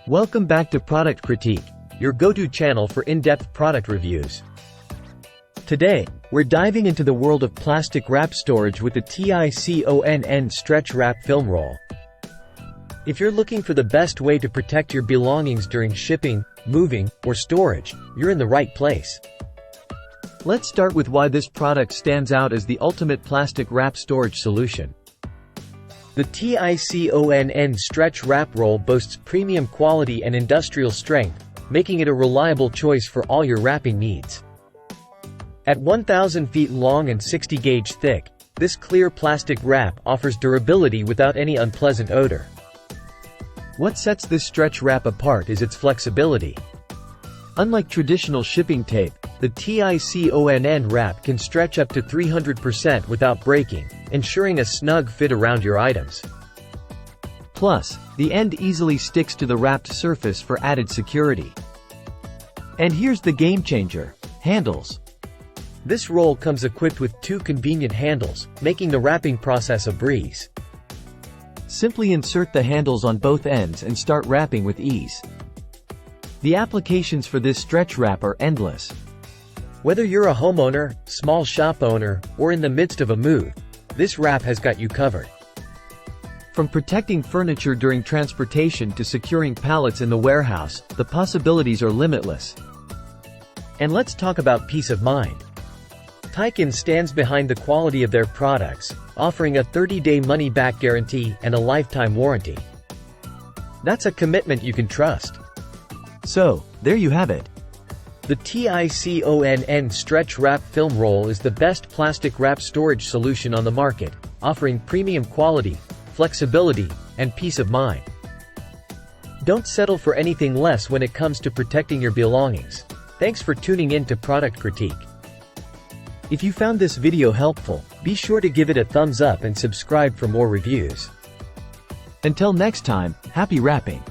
Welcome back to Product Critique, your go-to channel for in-depth product reviews. Today, we're diving into the world of plastic wrap storage with the TICONN Stretch Wrap Film Roll. If you're looking for the best way to protect your belongings during shipping, moving, or storage, you're in the right place. Let's start with why this product stands out as the ultimate plastic wrap storage solution. The TICONN Stretch Wrap Roll boasts premium quality and industrial strength, making it a reliable choice for all your wrapping needs. At 1,000 feet long and 60 gauge thick, this clear plastic wrap offers durability without any unpleasant odor. What sets this stretch wrap apart is its flexibility. Unlike traditional shipping tape, the TICONN wrap can stretch up to 300% without breaking, ensuring a snug fit around your items. Plus, the end easily sticks to the wrapped surface for added security. And here's the game changer: handles. This roll comes equipped with two convenient handles, making the wrapping process a breeze. Simply insert the handles on both ends and start wrapping with ease. The applications for this stretch wrap are endless. Whether you're a homeowner, small shop owner, or in the midst of a move, this wrap has got you covered. From protecting furniture during transportation to securing pallets in the warehouse, the possibilities are limitless. And let's talk about peace of mind. TICONN stands behind the quality of their products, offering a 30-day money-back guarantee and a lifetime warranty. That's a commitment you can trust. So, there you have it. The TICONN Stretch Wrap Film Roll is the best plastic wrap storage solution on the market, offering premium quality, flexibility, and peace of mind. Don't settle for anything less when it comes to protecting your belongings. Thanks for tuning in to Product Critique. If you found this video helpful, be sure to give it a thumbs up and subscribe for more reviews. Until next time, happy wrapping!